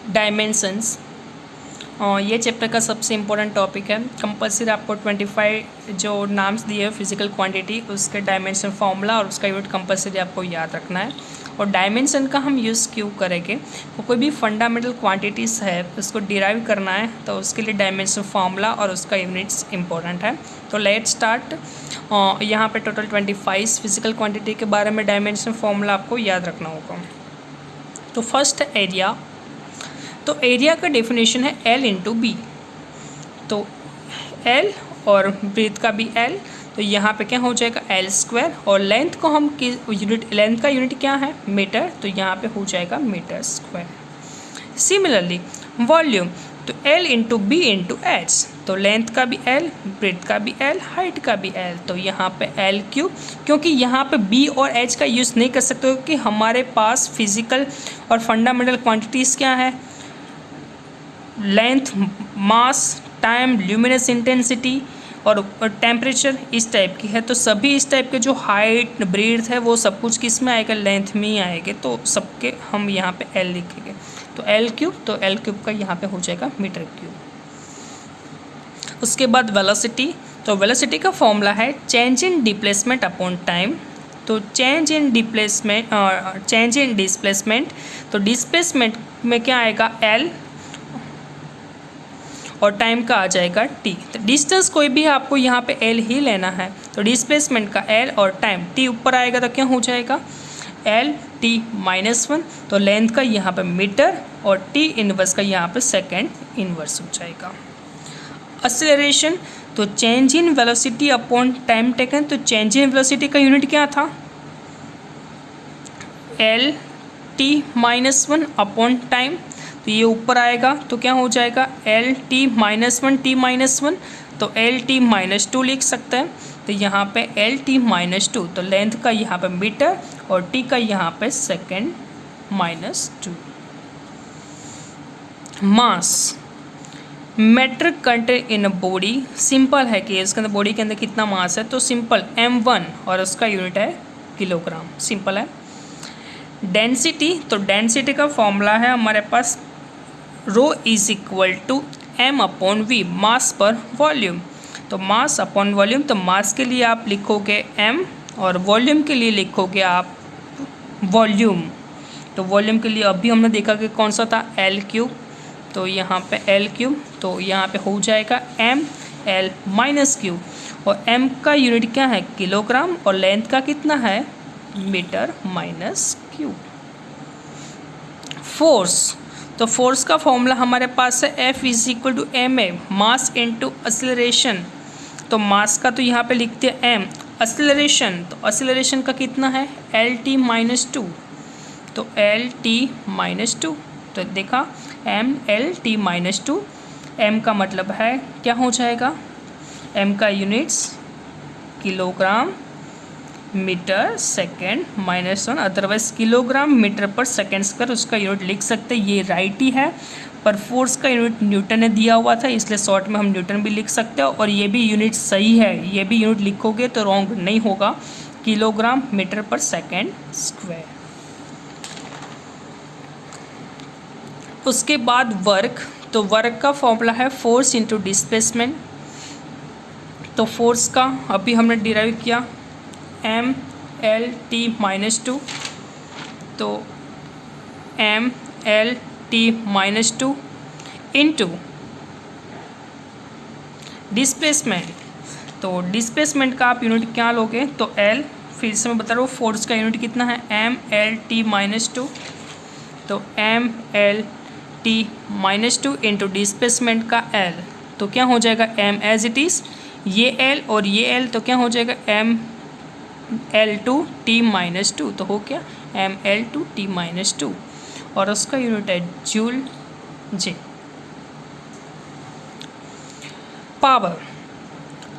Dimensions, ये chapter का सबसे इम्पोर्टेंट टॉपिक है। कंपलसरी आपको 25 जो नाम्स दिए फिजिकल क्वांटिटी उसके डायमेंशन फार्मूला और उसका यूनिट कंपलसरी आपको याद रखना है। और डायमेंशन का हम यूज़ क्यों करेंगे, तो कोई भी फंडामेंटल क्वांटिटीज़ है उसको डिराइव करना है तो उसके लिए डायमेंशन फार्मूला और उसका यूनिट्स इंपॉर्टेंट है। तो लेट स्टार्ट। यहाँ पे टोटल 25 फिजिकल क्वांटिटी के बारे में डायमेंशन फार्मूला आपको याद रखना होगा। तो फर्स्ट एरिया, तो एरिया का डेफिनेशन है L इंटू बी। तो L और ब्रेथ का भी L, तो यहाँ पे क्या हो जाएगा L स्क्वायर। और लेंथ को हम यूनिट, लेंथ का यूनिट क्या है मीटर, तो यहाँ पे हो जाएगा मीटर स्क्वायर। सिमिलरली वॉल्यूम, तो L into B into H, तो लेंथ का भी L, ब्रेथ का भी L, हाइट का भी L, तो यहाँ पे L क्यूब। क्योंकि यहाँ पे B और H का यूज़ नहीं कर सकते क्योंकि हमारे पास फिजिकल और फंडामेंटल क्वांटिटीज़ क्या है, लेंथ, मास, टाइम, ल्यूमिनस इंटेंसिटी और टेम्परेचर इस टाइप की है। तो सभी इस टाइप के जो हाइट ब्रेथ है वो सब कुछ किस में आएगा, लेंथ में ही आएंगे। तो सबके हम यहाँ पे L लिखेंगे, तो L क्यूब, तो L क्यूब का यहाँ पे हो जाएगा मीटर क्यूब। उसके बाद वेलोसिटी, तो वेलोसिटी का फॉर्मूला है change in displacement upon time. तो change in displacement, change in displacement, तो डिस्प्लेसमेंट में क्या आएगा L और टाइम का आ जाएगा t। तो डिस्टेंस कोई भी आपको यहाँ पे L ही लेना है, तो डिस्प्लेसमेंट का L और टाइम t ऊपर आएगा तो क्या हो जाएगा L t माइनस 1। तो लेंथ का यहाँ पे मीटर और t इनवर्स का यहाँ पे सेकेंड इनवर्स हो जाएगा। एक्सेलरेशन, तो change in velocity upon time taken, तो चेंज इन वेलोसिटी का यूनिट क्या था L t minus 1 upon time, तो ये ऊपर आएगा तो क्या हो जाएगा L t minus 1 t minus 1, तो L t माइनस 2 लिख सकते हैं। तो यहाँ पे L t माइनस 2, तो लेंथ का यहाँ पे मीटर और t का यहाँ पे second minus 2। Mass, matter content in a body, simple है कि इसके अंदर बॉडी के अंदर कितना मास है, तो सिंपल m1 और उसका यूनिट है किलोग्राम, सिंपल है। डेंसिटी, तो डेंसिटी का फॉर्मूला है हमारे पास rho is equal to m upon V, mass पर वॉल्यूम। तो मास अपॉन वॉल्यूम, तो मास के लिए आप लिखोगे m और वॉल्यूम के लिए लिखोगे आप वॉल्यूम। तो वॉल्यूम के लिए अभी हमने देखा कि कौन सा था L क्यूब, तो यहाँ पे L क्यूब, तो यहाँ पे हो जाएगा m L माइनस क्यूब। और m का यूनिट क्या है किलोग्राम और लेंथ का कितना है मीटर माइनस क्यूब। फोर्स, तो फोर्स का फॉर्मूला हमारे पास है F is equal to M A, mass into acceleration. तो मास का तो यहाँ पे लिखते हैं m, एक्सेलरेशन, तो एक्सेलरेशन का कितना है L t माइनस 2, तो L t माइनस 2, तो देखा m L t minus 2, m का मतलब है क्या हो जाएगा, m का units kilogram metre second minus 1, otherwise kilogram metre पर सेकेंड स्क्वायर उसका यूनिट लिख सकते हैं। ये राइट ही है, पर फोर्स का यूनिट न्यूटन ने दिया हुआ था इसलिए शॉर्ट में हम न्यूटन भी लिख सकते हैं। और ये भी यूनिट सही है, ये भी यूनिट लिखोगे तो रॉन्ग नहीं होगा, किलोग्राम मीटर पर सेकेंड स्क्वायर। उसके बाद वर्क, तो वर्क का फॉर्मूला है फोर्स इंटू डिस्प्लेसमेंट। तो फोर्स का अभी हमने डिराइव किया m L t माइनस 2, तो m L t minus 2 into displacement. तो डिस्प्लेसमेंट का आप यूनिट क्या लोगे, तो L, फिर से मैं बता रहा हूँ फोर्स का यूनिट कितना है m L t माइनस 2, तो m L t minus 2 into displacement का L, तो क्या हो जाएगा m एज इट इज़, ये L और ये L, तो क्या हो जाएगा m L2 t माइनस 2, तो हो क्या m L2 t माइनस 2 और उसका यूनिट है जूल जे। पावर,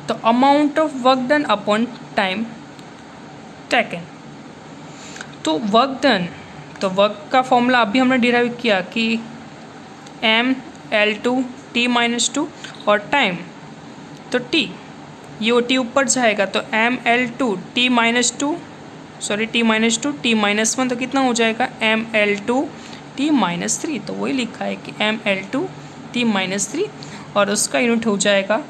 तो amount of work done upon time taken. तो वर्क डन, तो वर्क का फॉर्मूला अभी हमने डिराइव किया कि m L2 t माइनस 2 और टाइम, तो t, ये ओ टी ऊपर जाएगा तो m L2 t minus 2, sorry t minus 2 t minus 1, तो कितना हो जाएगा m L2 T-3, तो वही लिखा है कि mL2T-3 और उसका यूनिट हो जाएगा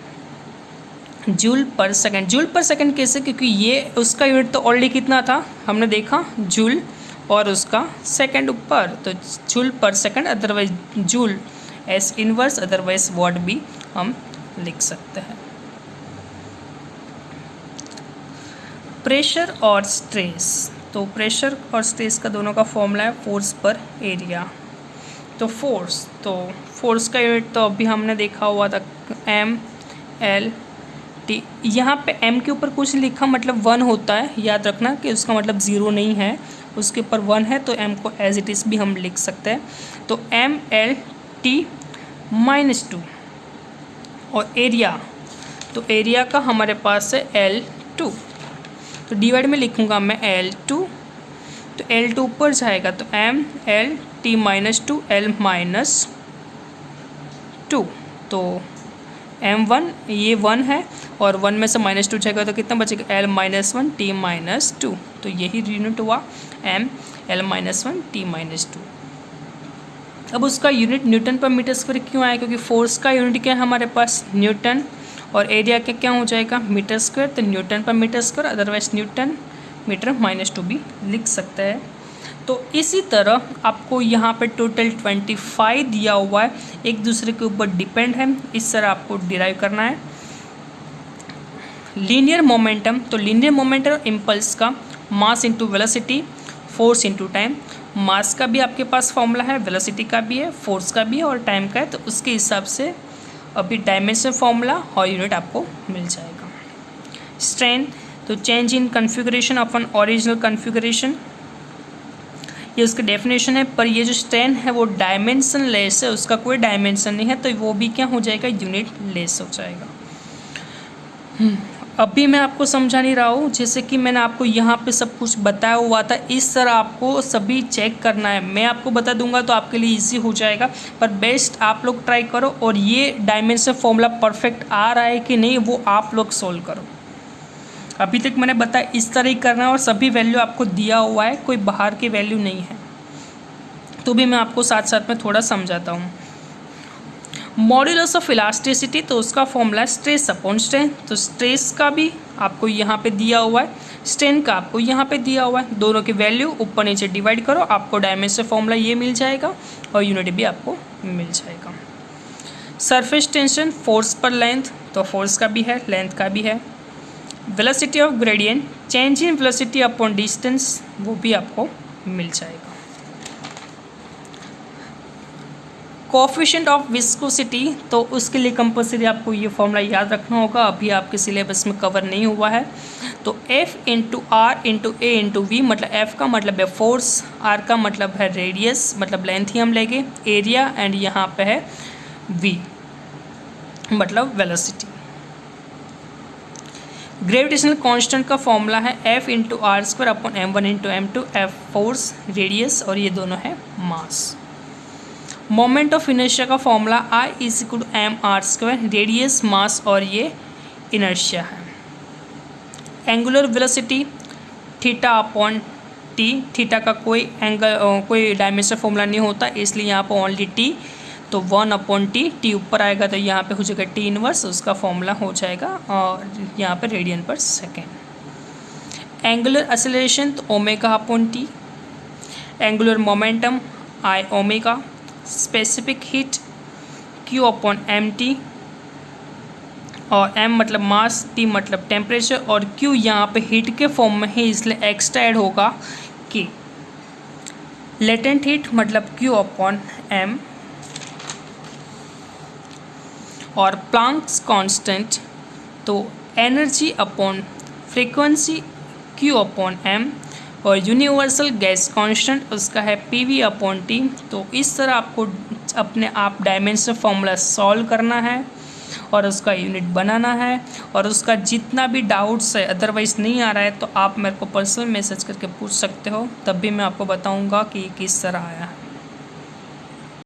जूल पर सेकंड। जूल पर सेकंड कैसे, क्योंकि ये उसका यूनिट तो ऑलरेडी कितना था हमने देखा, जूल, और उसका सेकंड ऊपर, तो जूल पर second, otherwise joule S inverse, otherwise what भी हम लिख सकते हैं। प्रेशर और स्ट्रेस, तो प्रेशर और स्ट्रेस का दोनों का फॉर्मूला है फोर्स पर एरिया। तो फोर्स का यूनिट तो अभी हमने देखा हुआ था mL/T। यहाँ पे m के ऊपर कुछ लिखा मतलब 1 होता है, याद रखना कि उसका मतलब 0 नहीं है, उसके ऊपर 1 है, तो m को एज इट इज़ भी हम लिख सकते हैं। तो mL/T-2 और एरिया, तो एरिया का हमारे पास है L2, तो डिवाइड में लिखूँगा मैं L2, तो L2 ऊपर जाएगा तो mL/T-2 L-2, तो m1 ये 1 है और 1 में से -2 जाएगा तो कितना बचेगा L-1 T-2, तो यही यूनिट हुआ mL-1 T-2। अब उसका यूनिट न्यूटन पर मीटर स्क्वायर क्यों आया, क्योंकि फोर्स का यूनिट क्या है हमारे पास न्यूटन, और एरिया का क्या हो जाएगा मीटर स्क्वायर, तो न्यूटन पर metre square, otherwise newton metre -2 भी लिख सकते हैं। तो इसी तरह आपको यहाँ पे टोटल 25 दिया हुआ है, एक दूसरे के ऊपर डिपेंड है, इस तरह आपको डिराइव करना है। लीनियर मोमेंटम, तो लीनियर मोमेंटम और इम्पल्स का mass into velocity, force into time. Mass का भी आपके पास फॉर्मूला है, वेलोसिटी का भी है, फोर्स का भी है और टाइम का है, तो उसके हिसाब से अभी डायमेंशन फॉर्मूला और यूनिट आपको मिल जाएगा। स्ट्रेन, तो change in configuration of an original configuration, ये उसका डेफिनेशन है, पर ये जो स्ट्रेन है वो डायमेंशन लेस है, उसका कोई डायमेंशन नहीं है, तो वो भी क्या हो जाएगा यूनिट लेस हो जाएगा। अभी मैं आपको समझा नहीं रहा हूँ, जैसे कि मैंने आपको यहाँ पे सब कुछ बताया हुआ था, इस तरह आपको सभी चेक करना है। मैं आपको बता दूंगा तो आपके लिए इजी हो जाएगा, पर बेस्ट आप लोग ट्राई करो, और ये डायमेंशन फॉर्मूला परफेक्ट आ रहा है कि नहीं वो आप लोग सोल्व करो। अभी तक मैंने बताया इस तरह ही करना है, और सभी वैल्यू आपको दिया हुआ है, कोई बाहर की वैल्यू नहीं है, तो भी मैं आपको साथ साथ में थोड़ा समझाता हूँ। मॉड्यूलस ऑफ इलास्टिसिटी, तो उसका फॉर्मूला है स्ट्रेस अपॉन स्ट्रेन, तो स्ट्रेस का भी आपको यहाँ पे दिया हुआ है, स्ट्रेन का आपको यहाँ पे दिया हुआ है, दोनों की वैल्यू ऊपर नीचे डिवाइड करो, आपको डायमेंशन फॉर्मूला ये मिल जाएगा और यूनिट भी आपको मिल जाएगा। सरफेस टेंशन, फोर्स पर लेंथ, तो फोर्स का भी है, लेंथ का भी है। Velocity of gradient, change in velocity upon distance, वो भी आपको मिल जाएगा। कोएफिशिएंट ऑफ विस्कोसिटी, तो उसके लिए कंपल्सरी आपको ये फॉर्मूला याद रखना होगा, अभी आपके सिलेबस में कवर नहीं हुआ है। तो F into R into A into V, मतलब F का मतलब है फोर्स, R का मतलब है रेडियस, मतलब लेंथ ही हम लेंगे, एरिया, एंड यहाँ पे है V मतलब वेलोसिटी। ग्रेविटेशनल कांस्टेंट का फॉर्मूला है F into r square upon m1 into m2, F force, radius, और ये दोनों है मास। मोमेंट ऑफ इनर्शिया का formula I is equal to mr², radius, mass, और ये इनर्शिया है। Angular velocity theta upon t, theta का कोई एंगल कोई डायमेंशन फॉर्मूला नहीं होता, इसलिए यहाँ पर ओनली टी, तो 1/t, टी ऊपर आएगा तो यहाँ पे हो जाएगा टी इनवर्स, उसका फॉर्मूला हो जाएगा और यहाँ पे रेडियन पर सेकेंड। एंगुलर एक्सेलरेशन, तो omega upon T. Angular momentum I omega. Specific heat Q upon mt, और m मतलब मास, T मतलब टेम्परेचर, और Q यहाँ पे हीट के फॉर्म में है इसलिए एक्स्ट्रा ऐड होगा कि लेटेंट हीट मतलब Q अपॉन m, और प्लांक्स कांस्टेंट, तो energy upon frequency Q upon m, और यूनिवर्सल गैस कांस्टेंट उसका है PV अपॉन T। तो इस तरह आपको अपने आप डायमेंशन फॉर्मूला सॉल्व करना है और उसका यूनिट बनाना है, और उसका जितना भी डाउट्स है अदरवाइज़ नहीं आ रहा है तो आप मेरे को पर्सनल मैसेज करके पूछ सकते हो, तब भी मैं आपको बताऊंगा कि किस तरह आया है।